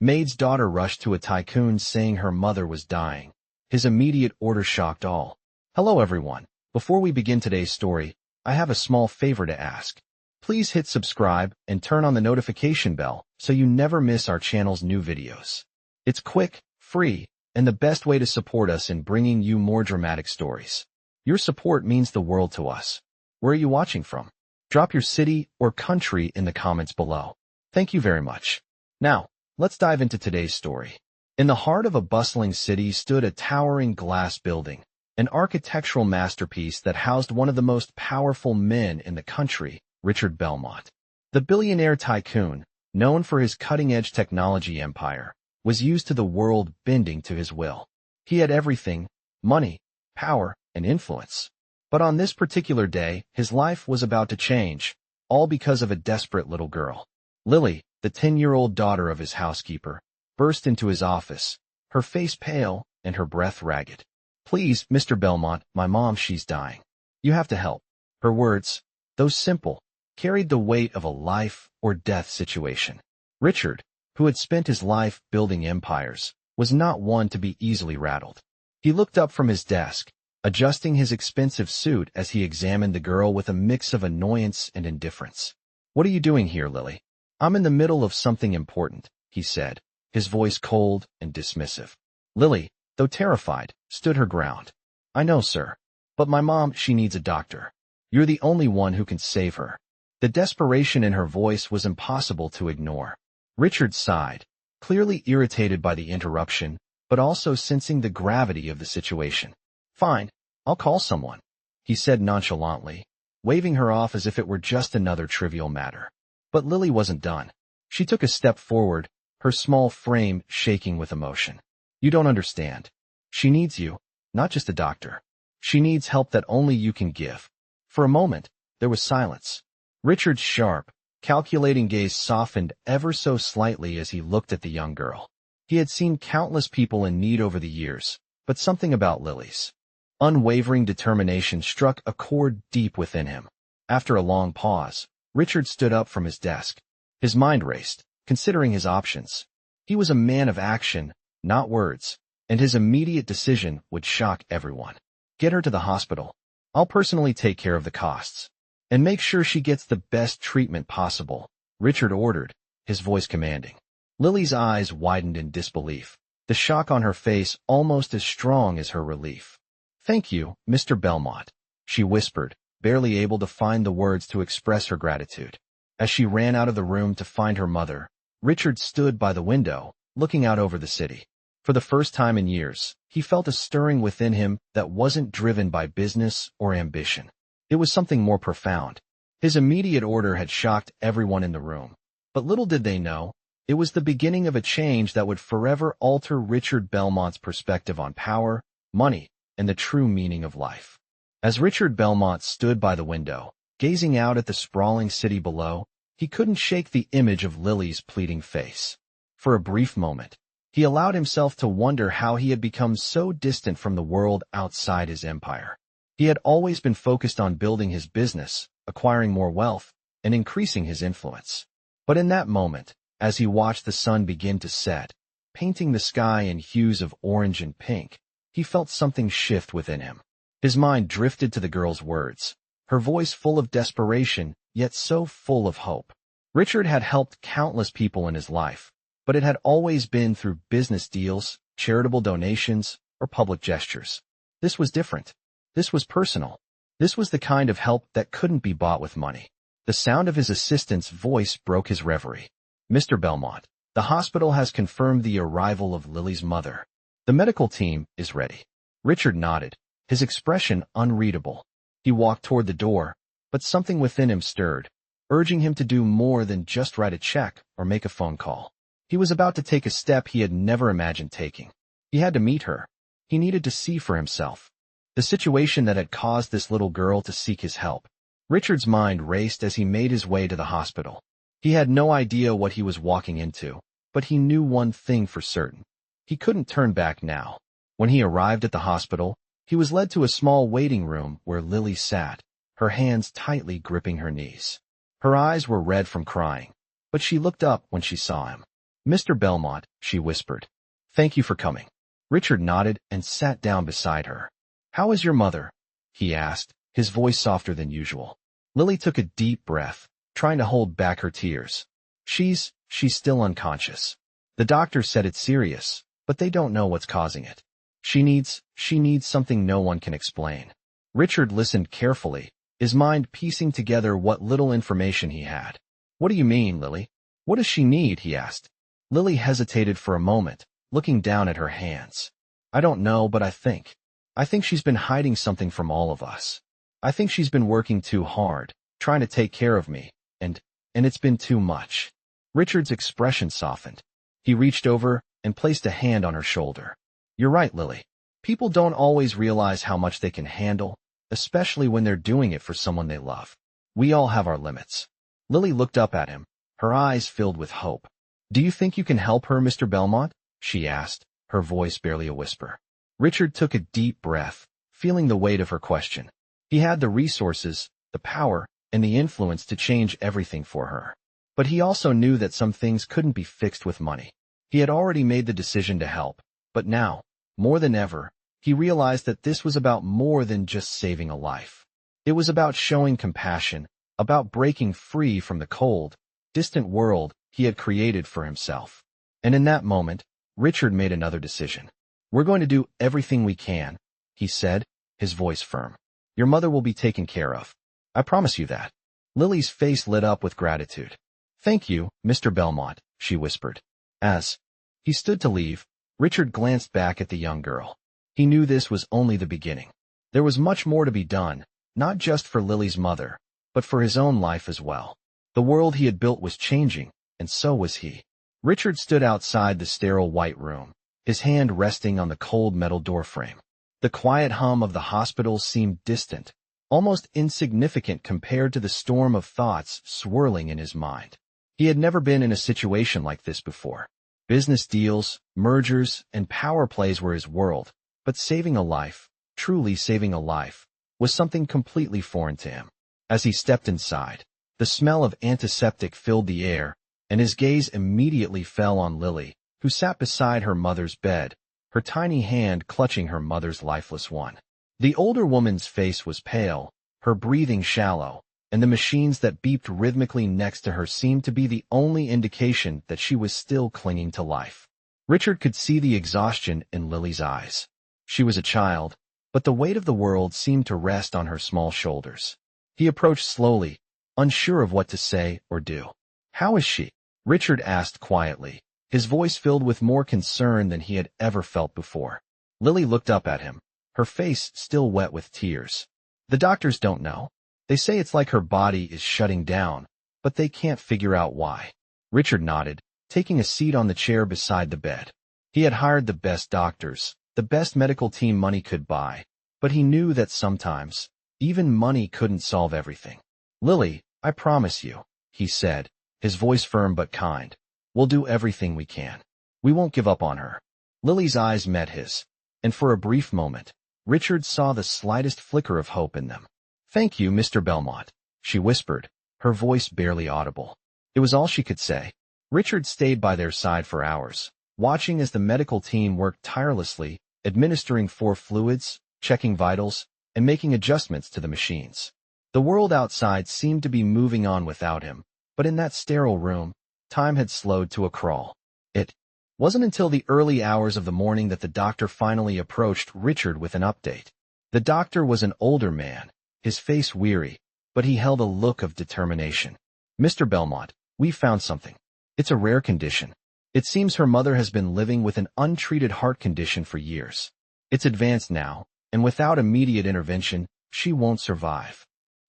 Maid's daughter rushed to a Tycoon saying her mother was dying. His immediate order shocked all. Hello everyone. Before we begin today's story, I have a small favor to ask. Please hit subscribe and turn on the notification bell so you never miss our channel's new videos. It's quick, free, and the best way to support us in bringing you more dramatic stories. Your support means the world to us. Where are you watching from? Drop your city or country in the comments below. Thank you very much. Now, let's dive into today's story. In the heart of a bustling city stood a towering glass building, an architectural masterpiece that housed one of the most powerful men in the country, Richard Belmont. The billionaire tycoon, known for his cutting-edge technology empire, was used to the world bending to his will. He had everything: money, power, and influence. But on this particular day, his life was about to change, all because of a desperate little girl. Lily, the 10-year-old daughter of his housekeeper, burst into his office, her face pale and her breath ragged. "Please, Mr. Belmont, my mom, she's dying. You have to help." Her words, though simple, carried the weight of a life-or-death situation. Richard, who had spent his life building empires, was not one to be easily rattled. He looked up from his desk, adjusting his expensive suit as he examined the girl with a mix of annoyance and indifference. "What are you doing here, Lily?" "I'm in the middle of something important," he said, his voice cold and dismissive. Lily, though terrified, stood her ground. "I know, sir. But my mom, she needs a doctor. You're the only one who can save her." The desperation in her voice was impossible to ignore. Richard sighed, clearly irritated by the interruption, but also sensing the gravity of the situation. "Fine, I'll call someone," he said nonchalantly, waving her off as if it were just another trivial matter. But Lily wasn't done. She took a step forward, her small frame shaking with emotion. "You don't understand. She needs you, not just a doctor. She needs help that only you can give." For a moment, there was silence. Richard's sharp, calculating gaze softened ever so slightly as he looked at the young girl. He had seen countless people in need over the years, but something about Lily's unwavering determination struck a chord deep within him. After a long pause, Richard stood up from his desk. His mind raced, considering his options. He was a man of action, not words, and his immediate decision would shock everyone. "Get her to the hospital. I'll personally take care of the costs. And make sure she gets the best treatment possible," Richard ordered, his voice commanding. Lily's eyes widened in disbelief, the shock on her face almost as strong as her relief. "Thank you, Mr. Belmont," she whispered, barely able to find the words to express her gratitude. As she ran out of the room to find her mother, Richard stood by the window, looking out over the city. For the first time in years, he felt a stirring within him that wasn't driven by business or ambition. It was something more profound. His immediate order had shocked everyone in the room, but little did they know, it was the beginning of a change that would forever alter Richard Belmont's perspective on power, money, and the true meaning of life. As Richard Belmont stood by the window, gazing out at the sprawling city below, he couldn't shake the image of Lily's pleading face. For a brief moment, he allowed himself to wonder how he had become so distant from the world outside his empire. He had always been focused on building his business, acquiring more wealth, and increasing his influence. But in that moment, as he watched the sun begin to set, painting the sky in hues of orange and pink, he felt something shift within him. His mind drifted to the girl's words, her voice full of desperation, yet so full of hope. Richard had helped countless people in his life, but it had always been through business deals, charitable donations, or public gestures. This was different. This was personal. This was the kind of help that couldn't be bought with money. The sound of his assistant's voice broke his reverie. "Mr. Belmont, the hospital has confirmed the arrival of Lily's mother. The medical team is ready." Richard nodded, his expression unreadable. He walked toward the door, but something within him stirred, urging him to do more than just write a check or make a phone call. He was about to take a step he had never imagined taking. He had to meet her. He needed to see for himself the situation that had caused this little girl to seek his help. Richard's mind raced as he made his way to the hospital. He had no idea what he was walking into, but he knew one thing for certain. He couldn't turn back now. When he arrived at the hospital, he was led to a small waiting room where Lily sat, her hands tightly gripping her knees. Her eyes were red from crying, but she looked up when she saw him. Mr. Belmont, she whispered. Thank you for coming. Richard nodded and sat down beside her. How is your mother? He asked, his voice softer than usual. Lily took a deep breath, trying to hold back her tears. She's still unconscious. The doctor said it's serious, but they don't know what's causing it. She needs something no one can explain. Richard listened carefully, his mind piecing together what little information he had. What do you mean, Lily? What does she need? He asked. Lily hesitated for a moment, looking down at her hands. I don't know, but I think she's been hiding something from all of us. I think she's been working too hard, trying to take care of me, and it's been too much. Richard's expression softened. He reached over and placed a hand on her shoulder. You're right, Lily. People don't always realize how much they can handle, especially when they're doing it for someone they love. We all have our limits. Lily looked up at him, her eyes filled with hope. Do you think you can help her, Mr. Belmont? She asked, her voice barely a whisper. Richard took a deep breath, feeling the weight of her question. He had the resources, the power, and the influence to change everything for her. But he also knew that some things couldn't be fixed with money. He had already made the decision to help, but now, more than ever, he realized that this was about more than just saving a life. It was about showing compassion, about breaking free from the cold, distant world he had created for himself. And in that moment, Richard made another decision. We're going to do everything we can, he said, his voice firm. Your mother will be taken care of. I promise you that. Lily's face lit up with gratitude. Thank you, Mr. Belmont, she whispered. As he stood to leave, Richard glanced back at the young girl. He knew this was only the beginning. There was much more to be done, not just for Lily's mother, but for his own life as well. The world he had built was changing, and so was he. Richard stood outside the sterile white room, his hand resting on the cold metal doorframe. The quiet hum of the hospital seemed distant, almost insignificant compared to the storm of thoughts swirling in his mind. He had never been in a situation like this before. Business deals, mergers, and power plays were his world, but saving a life, truly saving a life, was something completely foreign to him. As he stepped inside, the smell of antiseptic filled the air, and his gaze immediately fell on Lily, who sat beside her mother's bed, her tiny hand clutching her mother's lifeless one. The older woman's face was pale, her breathing shallow, and the machines that beeped rhythmically next to her seemed to be the only indication that she was still clinging to life. Richard could see the exhaustion in Lily's eyes. She was a child, but the weight of the world seemed to rest on her small shoulders. He approached slowly, unsure of what to say or do. How is she? Richard asked quietly, his voice filled with more concern than he had ever felt before. Lily looked up at him, her face still wet with tears. The doctors don't know. They say it's like her body is shutting down, but they can't figure out why. Richard nodded, taking a seat on the chair beside the bed. He had hired the best doctors, the best medical team money could buy, but he knew that sometimes, even money couldn't solve everything. Lily, I promise you, he said, his voice firm but kind. We'll do everything we can. We won't give up on her. Lily's eyes met his, and for a brief moment, Richard saw the slightest flicker of hope in them. Thank you, Mr. Belmont, she whispered, her voice barely audible. It was all she could say. Richard stayed by their side for hours, watching as the medical team worked tirelessly, administering 4 fluids, checking vitals, and making adjustments to the machines. The world outside seemed to be moving on without him, but in that sterile room, time had slowed to a crawl. It wasn't until the early hours of the morning that the doctor finally approached Richard with an update. The doctor was an older man, his face weary, but he held a look of determination. Mr. Belmont, we found something. It's a rare condition. It seems her mother has been living with an untreated heart condition for years. It's advanced now, and without immediate intervention, she won't survive.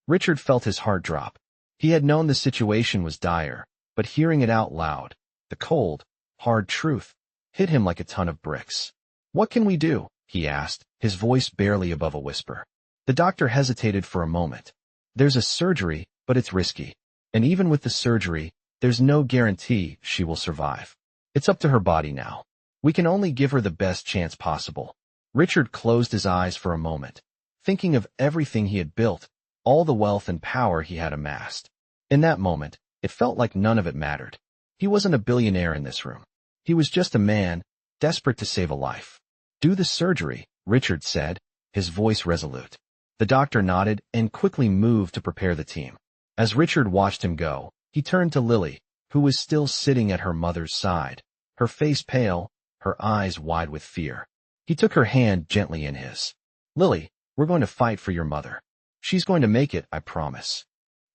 Richard felt his heart drop. He had known the situation was dire, but hearing it out loud, the cold, hard truth, hit him like a ton of bricks. What can we do? He asked, his voice barely above a whisper. The doctor hesitated for a moment. There's a surgery, but it's risky. And even with the surgery, there's no guarantee she will survive. It's up to her body now. We can only give her the best chance possible. Richard closed his eyes for a moment, thinking of everything he had built, all the wealth and power he had amassed. In that moment, it felt like none of it mattered. He wasn't a billionaire in this room. He was just a man, desperate to save a life. "Do the surgery," Richard said, his voice resolute. The doctor nodded and quickly moved to prepare the team. As Richard watched him go, he turned to Lily, who was still sitting at her mother's side, her face pale, her eyes wide with fear. He took her hand gently in his. "Lily, we're going to fight for your mother. She's going to make it, I promise."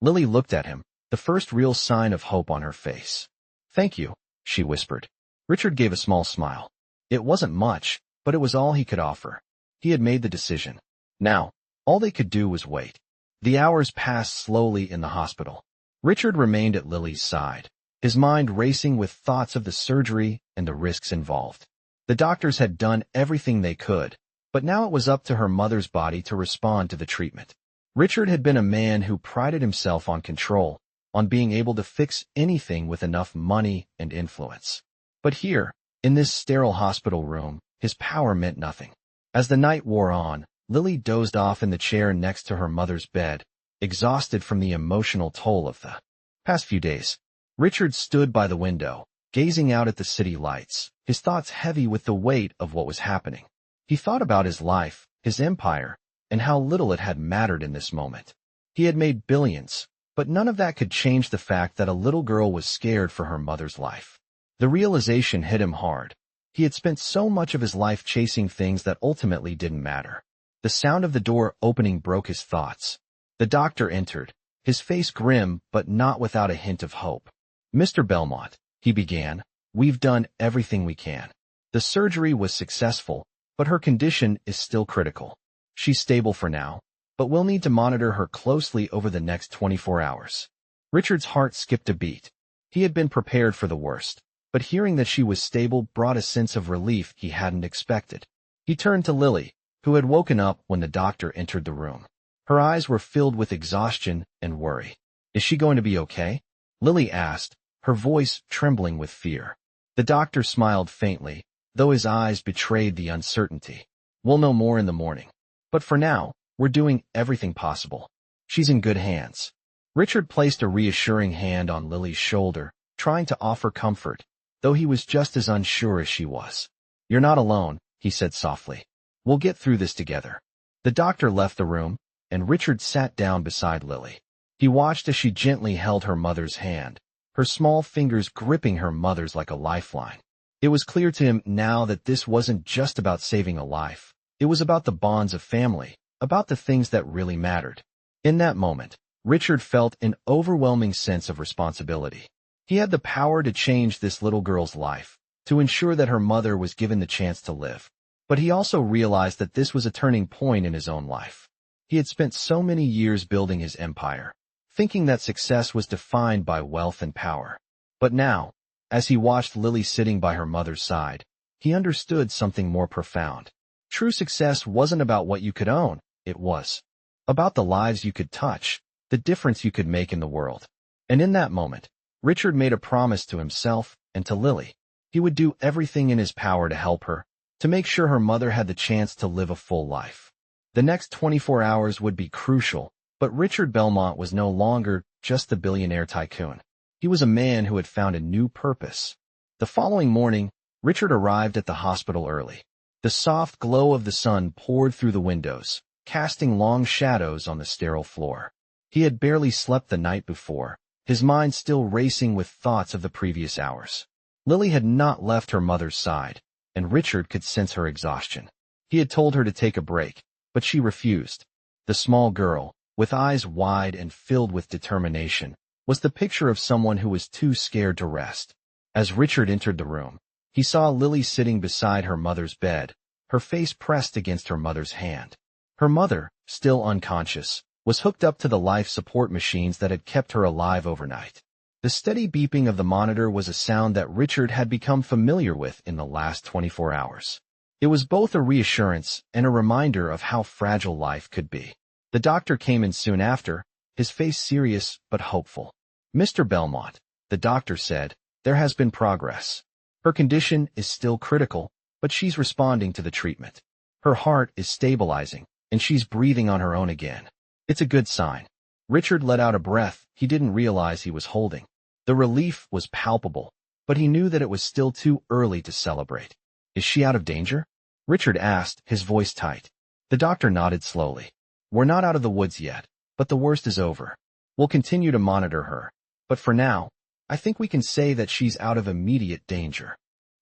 Lily looked at him, the first real sign of hope on her face. "Thank you," she whispered. Richard gave a small smile. It wasn't much, but it was all he could offer. He had made the decision. Now, all they could do was wait. The hours passed slowly in the hospital. Richard remained at Lily's side, his mind racing with thoughts of the surgery and the risks involved. The doctors had done everything they could, but now it was up to her mother's body to respond to the treatment. Richard had been a man who prided himself on control, on being able to fix anything with enough money and influence. But here, in this sterile hospital room, his power meant nothing. As the night wore on, Lily dozed off in the chair next to her mother's bed, exhausted from the emotional toll of the past few days. Richard stood by the window, gazing out at the city lights, his thoughts heavy with the weight of what was happening. He thought about his life, his empire, and how little it had mattered in this moment. He had made billions, but none of that could change the fact that a little girl was scared for her mother's life. The realization hit him hard. He had spent so much of his life chasing things that ultimately didn't matter. The sound of the door opening broke his thoughts. The doctor entered, his face grim but not without a hint of hope. "Mr. Belmont," he began, "we've done everything we can. The surgery was successful, but her condition is still critical. She's stable for now, but we'll need to monitor her closely over the next 24 hours. Richard's heart skipped a beat. He had been prepared for the worst, but hearing that she was stable brought a sense of relief he hadn't expected. He turned to Lily, who had woken up when the doctor entered the room. Her eyes were filled with exhaustion and worry. "Is she going to be okay?" Lily asked, her voice trembling with fear. The doctor smiled faintly, though his eyes betrayed the uncertainty. "We'll know more in the morning. But for now, we're doing everything possible. She's in good hands." Richard placed a reassuring hand on Lily's shoulder, trying to offer comfort, though he was just as unsure as she was. "You're not alone," he said softly. "We'll get through this together." The doctor left the room, and Richard sat down beside Lily. He watched as she gently held her mother's hand, her small fingers gripping her mother's like a lifeline. It was clear to him now that this wasn't just about saving a life. It was about the bonds of family, about the things that really mattered. In that moment, Richard felt an overwhelming sense of responsibility. He had the power to change this little girl's life, to ensure that her mother was given the chance to live. But he also realized that this was a turning point in his own life. He had spent so many years building his empire, thinking that success was defined by wealth and power. But now, as he watched Lily sitting by her mother's side, he understood something more profound. True success wasn't about what you could own, it was about the lives you could touch, the difference you could make in the world. And in that moment, Richard made a promise to himself and to Lily. He would do everything in his power to help her, to make sure her mother had the chance to live a full life. The next 24 hours would be crucial, but Richard Belmont was no longer just the billionaire tycoon. He was a man who had found a new purpose. The following morning, Richard arrived at the hospital early. The soft glow of the sun poured through the windows, casting long shadows on the sterile floor. He had barely slept the night before, his mind still racing with thoughts of the previous hours. Lily had not left her mother's side, and Richard could sense her exhaustion. He had told her to take a break, but she refused. The small girl, with eyes wide and filled with determination, was the picture of someone who was too scared to rest. As Richard entered the room, he saw Lily sitting beside her mother's bed, her face pressed against her mother's hand. Her mother, still unconscious, was hooked up to the life support machines that had kept her alive overnight. The steady beeping of the monitor was a sound that Richard had become familiar with in the last 24 hours. It was both a reassurance and a reminder of how fragile life could be. The doctor came in soon after, his face serious but hopeful. "Mr. Belmont," the doctor said, "there has been progress. Her condition is still critical, but she's responding to the treatment. Her heart is stabilizing, and she's breathing on her own again. It's a good sign." Richard let out a breath he didn't realize he was holding. The relief was palpable, but he knew that it was still too early to celebrate. Is she out of danger? Richard asked, his voice tight. The doctor nodded slowly. We're not out of the woods yet, but the worst is over. We'll continue to monitor her, but for now, I think we can say that she's out of immediate danger.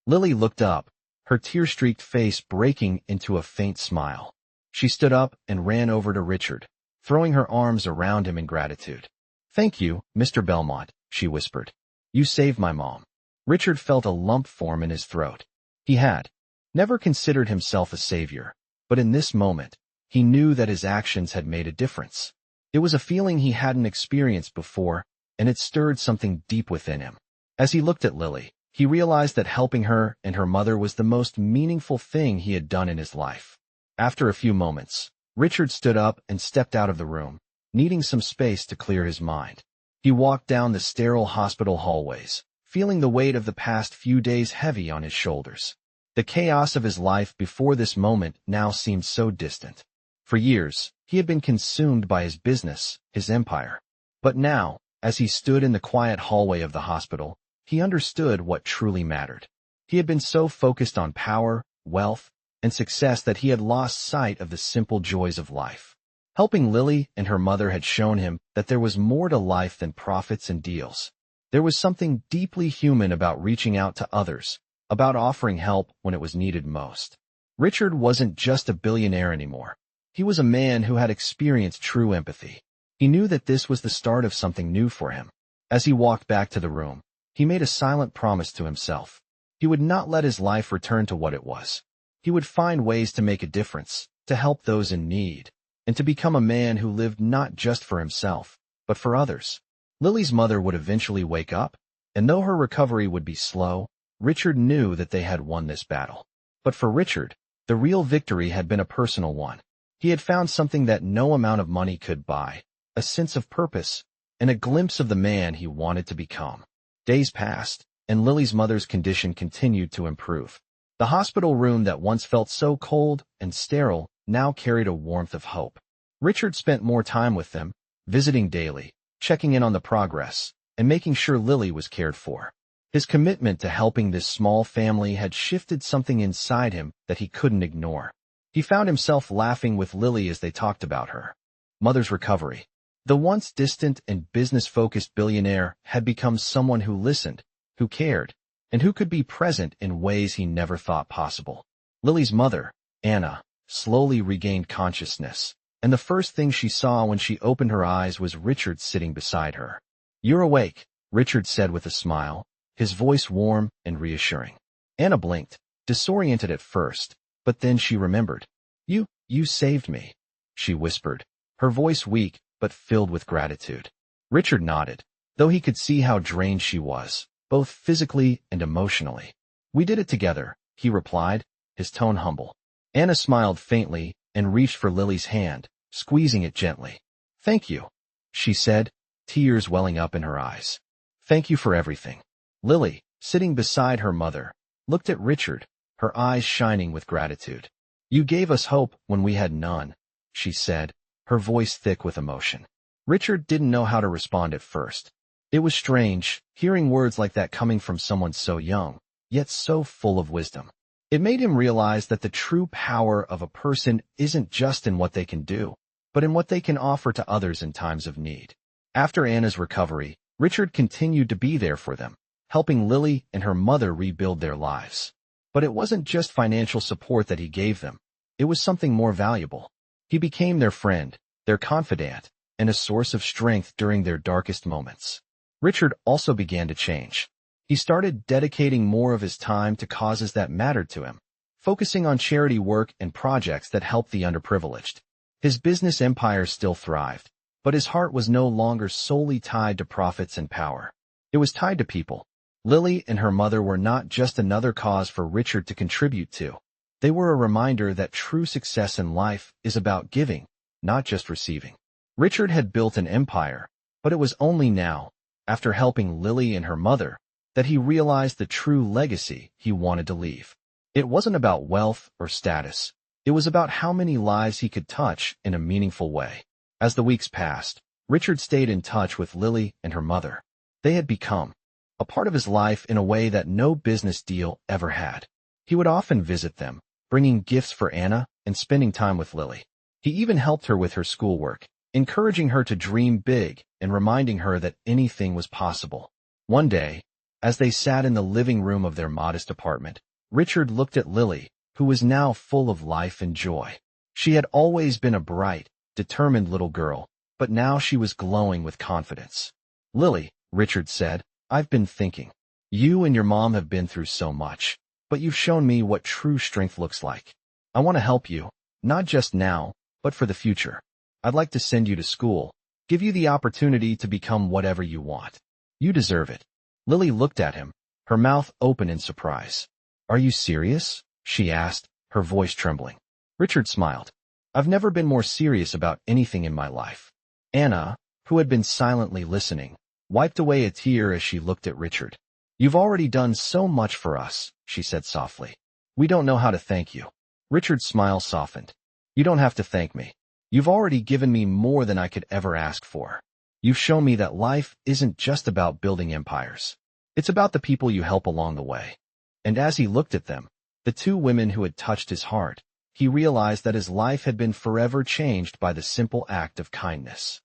Lily looked up, her tear-streaked face breaking into a faint smile. She stood up and ran over to Richard, throwing her arms around him in gratitude. Thank you, Mr. Belmont, she whispered. You saved my mom. Richard felt a lump form in his throat. He had never considered himself a savior, but in this moment, he knew that his actions had made a difference. It was a feeling he hadn't experienced before, and it stirred something deep within him. As he looked at Lily, he realized that helping her and her mother was the most meaningful thing he had done in his life. After a few moments, Richard stood up and stepped out of the room, needing some space to clear his mind. He walked down the sterile hospital hallways, feeling the weight of the past few days heavy on his shoulders. The chaos of his life before this moment now seemed so distant. For years, he had been consumed by his business, his empire. But now, as he stood in the quiet hallway of the hospital, he understood what truly mattered. He had been so focused on power, wealth, and success that he had lost sight of the simple joys of life. Helping Lily and her mother had shown him that there was more to life than profits and deals. There was something deeply human about reaching out to others, about offering help when it was needed most. Richard wasn't just a billionaire anymore. He was a man who had experienced true empathy. He knew that this was the start of something new for him. As he walked back to the room, he made a silent promise to himself. He would not let his life return to what it was. He would find ways to make a difference, to help those in need, and to become a man who lived not just for himself, but for others. Lily's mother would eventually wake up, and though her recovery would be slow, Richard knew that they had won this battle. But for Richard, the real victory had been a personal one. He had found something that no amount of money could buy, a sense of purpose, and a glimpse of the man he wanted to become. Days passed, and Lily's mother's condition continued to improve. The hospital room that once felt so cold and sterile now carried a warmth of hope. Richard spent more time with them, visiting daily, checking in on the progress, and making sure Lily was cared for. His commitment to helping this small family had shifted something inside him that he couldn't ignore. He found himself laughing with Lily as they talked about her mother's recovery. The once distant and business-focused billionaire had become someone who listened, who cared, and who could be present in ways he never thought possible. Lily's mother, Anna, slowly regained consciousness, and the first thing she saw when she opened her eyes was Richard sitting beside her. You're awake, Richard said with a smile, his voice warm and reassuring. Anna blinked, disoriented at first, but then she remembered. You saved me, she whispered, her voice weak but filled with gratitude. Richard nodded, though he could see how drained she was, both physically and emotionally. We did it together, he replied, his tone humble. Anna smiled faintly and reached for Lily's hand, squeezing it gently. Thank you, she said, tears welling up in her eyes. Thank you for everything. Lily, sitting beside her mother, looked at Richard, her eyes shining with gratitude. You gave us hope when we had none, she said, her voice thick with emotion. Richard didn't know how to respond at first. It was strange, hearing words like that coming from someone so young, yet so full of wisdom. It made him realize that the true power of a person isn't just in what they can do, but in what they can offer to others in times of need. After Anna's recovery, Richard continued to be there for them, helping Lily and her mother rebuild their lives. But it wasn't just financial support that he gave them. It was something more valuable. He became their friend, their confidant, and a source of strength during their darkest moments. Richard also began to change. He started dedicating more of his time to causes that mattered to him, focusing on charity work and projects that helped the underprivileged. His business empire still thrived, but his heart was no longer solely tied to profits and power. It was tied to people. Lily and her mother were not just another cause for Richard to contribute to. They were a reminder that true success in life is about giving, not just receiving. Richard had built an empire, but it was only now, after helping Lily and her mother, that he realized the true legacy he wanted to leave. It wasn't about wealth or status. It was about how many lives he could touch in a meaningful way. As the weeks passed, Richard stayed in touch with Lily and her mother. They had become a part of his life in a way that no business deal ever had. He would often visit them, bringing gifts for Anna and spending time with Lily. He even helped her with her schoolwork, encouraging her to dream big and reminding her that anything was possible. One day, as they sat in the living room of their modest apartment, Richard looked at Lily, who was now full of life and joy. She had always been a bright, determined little girl, but now she was glowing with confidence. "Lily," Richard said, "I've been thinking. You and your mom have been through so much, but you've shown me what true strength looks like. I want to help you, not just now, but for the future. I'd like to send you to school, give you the opportunity to become whatever you want. You deserve it." Lily looked at him, her mouth open in surprise. "Are you serious?" she asked, her voice trembling. Richard smiled. "I've never been more serious about anything in my life." Anna, who had been silently listening, wiped away a tear as she looked at Richard. "You've already done so much for us," she said softly. "We don't know how to thank you." Richard's smile softened. "You don't have to thank me. You've already given me more than I could ever ask for. You've shown me that life isn't just about building empires. It's about the people you help along the way." And as he looked at them, the two women who had touched his heart, he realized that his life had been forever changed by the simple act of kindness.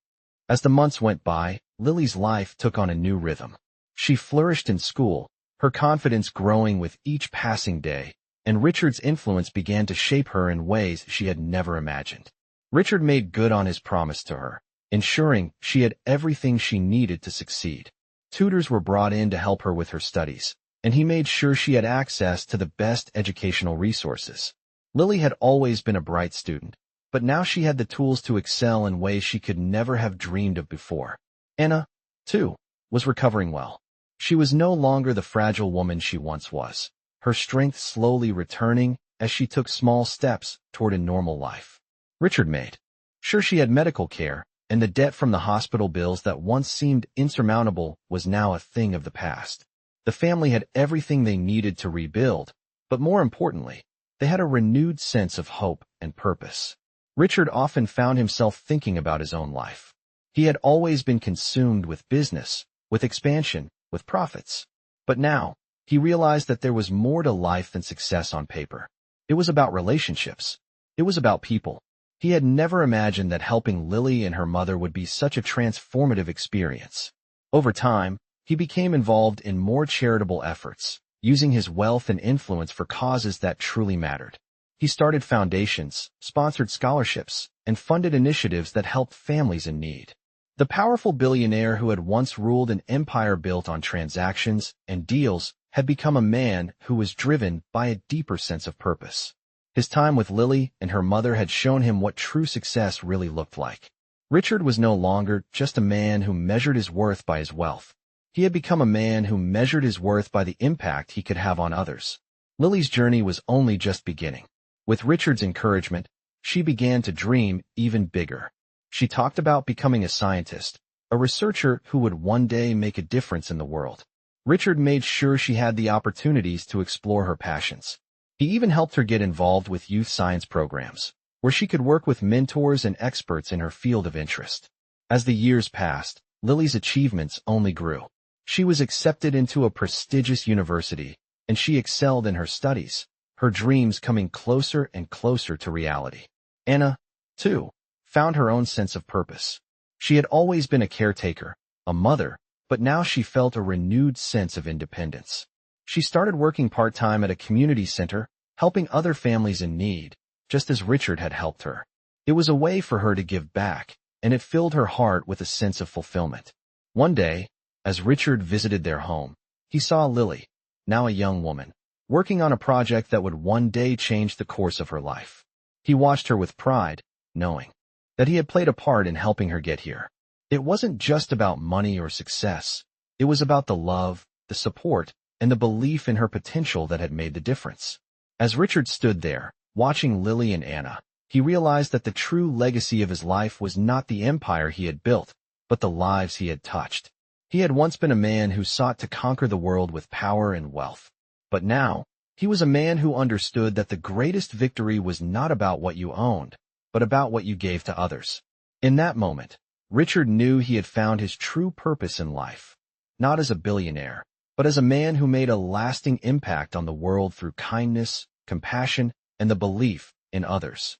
As the months went by, Lily's life took on a new rhythm. She flourished in school, her confidence growing with each passing day, and Richard's influence began to shape her in ways she had never imagined. Richard made good on his promise to her, ensuring she had everything she needed to succeed. Tutors were brought in to help her with her studies, and he made sure she had access to the best educational resources. Lily had always been a bright student, but now she had the tools to excel in ways she could never have dreamed of before. Anna, too, was recovering well. She was no longer the fragile woman she once was, her strength slowly returning as she took small steps toward a normal life. Richard made sure she had medical care, and the debt from the hospital bills that once seemed insurmountable was now a thing of the past. The family had everything they needed to rebuild, but more importantly, they had a renewed sense of hope and purpose. Richard often found himself thinking about his own life. He had always been consumed with business, with expansion, with profits. But now, he realized that there was more to life than success on paper. It was about relationships. It was about people. He had never imagined that helping Lily and her mother would be such a transformative experience. Over time, he became involved in more charitable efforts, using his wealth and influence for causes that truly mattered. He started foundations, sponsored scholarships, and funded initiatives that helped families in need. The powerful billionaire who had once ruled an empire built on transactions and deals had become a man who was driven by a deeper sense of purpose. His time with Lily and her mother had shown him what true success really looked like. Richard was no longer just a man who measured his worth by his wealth. He had become a man who measured his worth by the impact he could have on others. Lily's journey was only just beginning. With Richard's encouragement, she began to dream even bigger. She talked about becoming a scientist, a researcher who would one day make a difference in the world. Richard made sure she had the opportunities to explore her passions. He even helped her get involved with youth science programs, where she could work with mentors and experts in her field of interest. As the years passed, Lily's achievements only grew. She was accepted into a prestigious university, and she excelled in her studies, her dreams coming closer and closer to reality. Anna, too, found her own sense of purpose. She had always been a caretaker, a mother, but now she felt a renewed sense of independence. She started working part-time at a community center, helping other families in need, just as Richard had helped her. It was a way for her to give back, and it filled her heart with a sense of fulfillment. One day, as Richard visited their home, he saw Lily, now a young woman, working on a project that would one day change the course of her life. He watched her with pride, knowing that he had played a part in helping her get here. It wasn't just about money or success. It was about the love, the support, and the belief in her potential that had made the difference. As Richard stood there, watching Lily and Anna, he realized that the true legacy of his life was not the empire he had built, but the lives he had touched. He had once been a man who sought to conquer the world with power and wealth. But now, he was a man who understood that the greatest victory was not about what you owned, but about what you gave to others. In that moment, Richard knew he had found his true purpose in life. not as a billionaire, but as a man who made a lasting impact on the world through kindness, compassion, and the belief in others.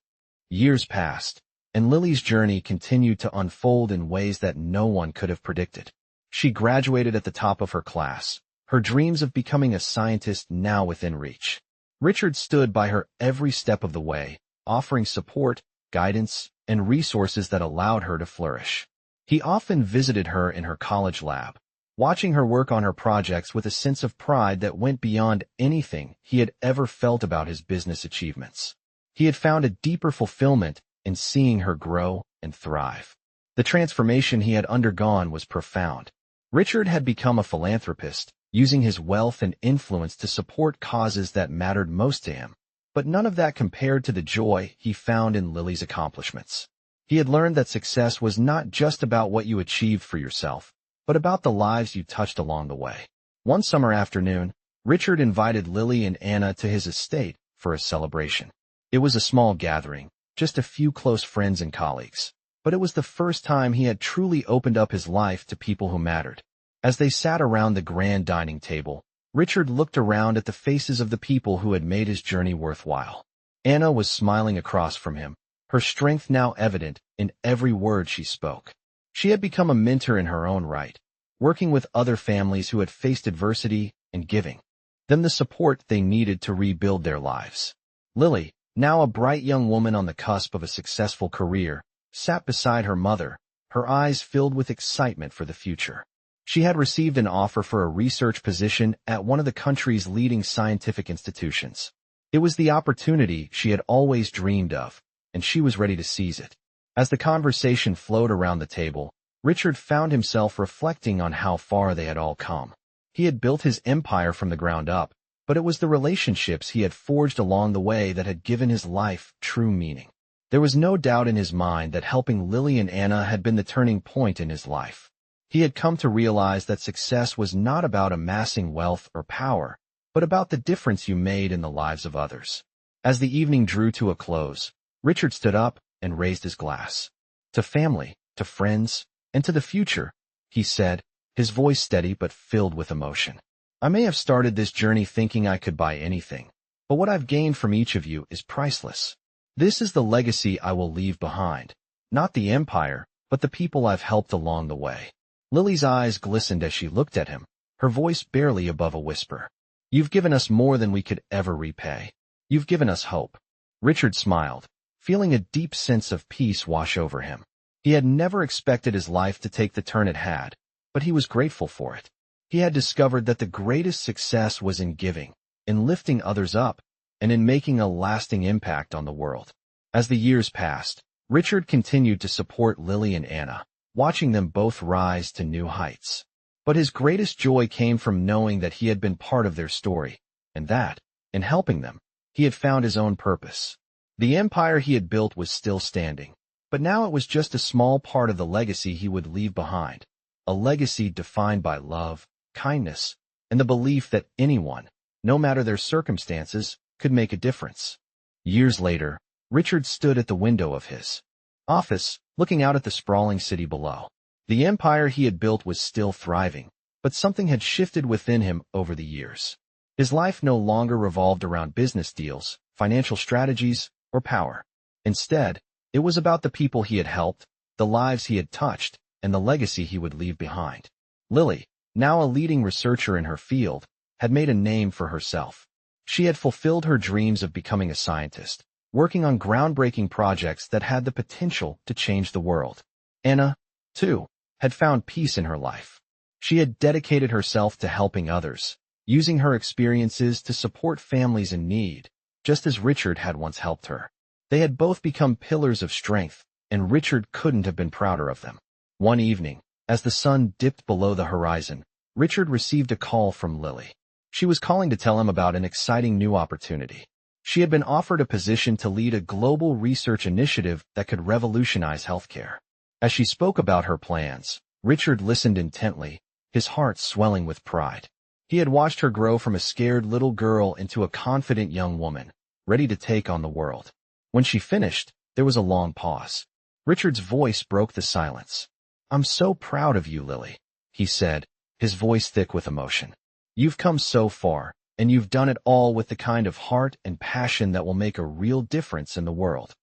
Years passed, and Lily's journey continued to unfold in ways that no one could have predicted. She graduated at the top of her class, her dreams of becoming a scientist now within reach. Richard stood by her every step of the way, offering support, guidance, and resources that allowed her to flourish. He often visited her in her college lab, watching her work on her projects with a sense of pride that went beyond anything he had ever felt about his business achievements. He had found a deeper fulfillment in seeing her grow and thrive. The transformation he had undergone was profound. Richard had become a philanthropist, using his wealth and influence to support causes that mattered most to him. But none of that compared to the joy he found in Lily's accomplishments. He had learned that success was not just about what you achieved for yourself, but about the lives you touched along the way. One summer afternoon, Richard invited Lily and Anna to his estate for a celebration. It was a small gathering, just a few close friends and colleagues, but it was the first time he had truly opened up his life to people who mattered. As they sat around the grand dining table, Richard looked around at the faces of the people who had made his journey worthwhile. Anna was smiling across from him, her strength now evident in every word she spoke. She had become a mentor in her own right, working with other families who had faced adversity and giving them the support they needed to rebuild their lives. Lily, now a bright young woman on the cusp of a successful career, sat beside her mother, her eyes filled with excitement for the future. She had received an offer for a research position at one of the country's leading scientific institutions. It was the opportunity she had always dreamed of, and she was ready to seize it. As the conversation flowed around the table, Richard found himself reflecting on how far they had all come. He had built his empire from the ground up, but it was the relationships he had forged along the way that had given his life true meaning. There was no doubt in his mind that helping Lily and Anna had been the turning point in his life. He had come to realize that success was not about amassing wealth or power, but about the difference you made in the lives of others. As the evening drew to a close, Richard stood up and raised his glass. To family, to friends, and to the future, he said, his voice steady but filled with emotion. I may have started this journey thinking I could buy anything, but what I've gained from each of you is priceless. This is the legacy I will leave behind, not the empire, but the people I've helped along the way. Lily's eyes glistened as she looked at him, her voice barely above a whisper. You've given us more than we could ever repay. You've given us hope. Richard smiled, feeling a deep sense of peace wash over him. He had never expected his life to take the turn it had, but he was grateful for it. He had discovered that the greatest success was in giving, in lifting others up, and in making a lasting impact on the world. As the years passed, Richard continued to support Lily and Anna, watching them both rise to new heights. But his greatest joy came from knowing that he had been part of their story, and that, in helping them, he had found his own purpose. The empire he had built was still standing, but now it was just a small part of the legacy he would leave behind, a legacy defined by love, kindness, and the belief that anyone, no matter their circumstances, could make a difference. Years later, Richard stood at the window of his office, looking out at the sprawling city below. The empire he had built was still thriving, but something had shifted within him over the years. His life no longer revolved around business deals, financial strategies, or power. Instead, it was about the people he had helped, the lives he had touched, and the legacy he would leave behind. Lily, now a leading researcher in her field, had made a name for herself. She had fulfilled her dreams of becoming a scientist, working on groundbreaking projects that had the potential to change the world. Anna, too, had found peace in her life. She had dedicated herself to helping others, using her experiences to support families in need, just as Richard had once helped her. They had both become pillars of strength, and Richard couldn't have been prouder of them. One evening, as the sun dipped below the horizon, Richard received a call from Lily. She was calling to tell him about an exciting new opportunity. She had been offered a position to lead a global research initiative that could revolutionize healthcare. As she spoke about her plans, Richard listened intently, his heart swelling with pride. He had watched her grow from a scared little girl into a confident young woman, ready to take on the world. When she finished, there was a long pause. Richard's voice broke the silence. "I'm so proud of you, Lily," he said, his voice thick with emotion. You've come so far, and you've done it all with the kind of heart and passion that will make a real difference in the world.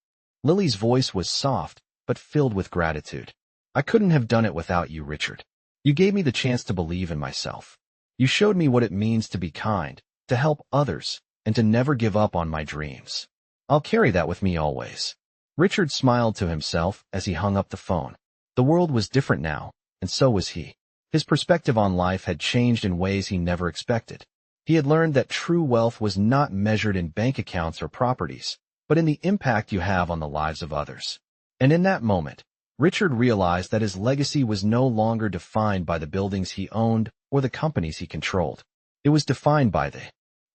Lily's voice was soft, but filled with gratitude. I couldn't have done it without you, Richard. You gave me the chance to believe in myself. You showed me what it means to be kind, to help others, and to never give up on my dreams. I'll carry that with me always. Richard smiled to himself as he hung up the phone. The world was different now, and so was he. His perspective on life had changed in ways he never expected. He had learned that true wealth was not measured in bank accounts or properties, but in the impact you have on the lives of others. And in that moment, Richard realized that his legacy was no longer defined by the buildings he owned or the companies he controlled. It was defined by the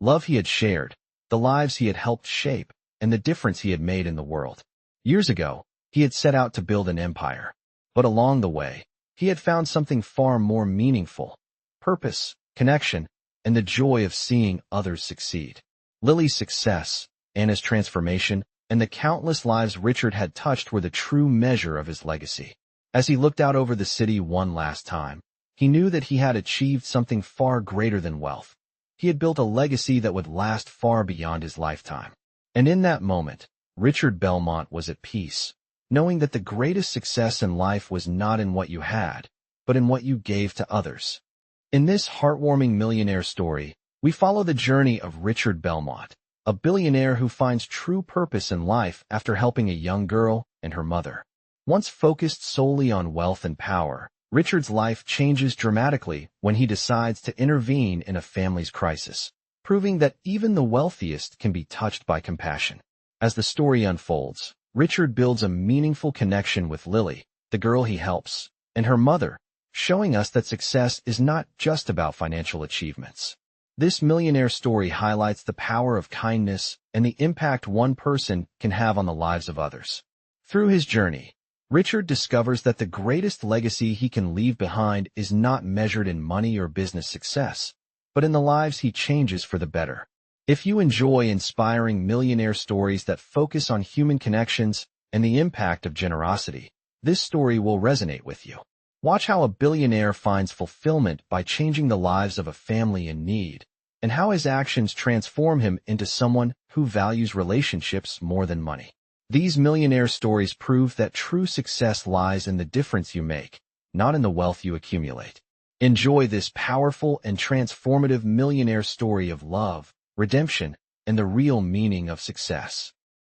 love he had shared, the lives he had helped shape, and the difference he had made in the world. Years ago, he had set out to build an empire. But along the way, he had found something far more meaningful: purpose, connection, and the joy of seeing others succeed. Lily's success, Anna's transformation, and the countless lives Richard had touched were the true measure of his legacy. As he looked out over the city one last time, he knew that he had achieved something far greater than wealth. He had built a legacy that would last far beyond his lifetime. And in that moment, Richard Belmont was at peace, knowing that the greatest success in life was not in what you had, but in what you gave to others. In this heartwarming millionaire story, we follow the journey of Richard Belmont, a billionaire who finds true purpose in life after helping a young girl and her mother. Once focused solely on wealth and power, Richard's life changes dramatically when he decides to intervene in a family's crisis, proving that even the wealthiest can be touched by compassion. As the story unfolds, Richard builds a meaningful connection with Lily, the girl he helps, and her mother, showing us that success is not just about financial achievements. This millionaire story highlights the power of kindness and the impact one person can have on the lives of others. Through his journey, Richard discovers that the greatest legacy he can leave behind is not measured in money or business success, but in the lives he changes for the better. If you enjoy inspiring millionaire stories that focus on human connections and the impact of generosity, this story will resonate with you. Watch how a billionaire finds fulfillment by changing the lives of a family in need, and how his actions transform him into someone who values relationships more than money. These millionaire stories prove that true success lies in the difference you make, not in the wealth you accumulate. Enjoy this powerful and transformative millionaire story of love, redemption, and the real meaning of success.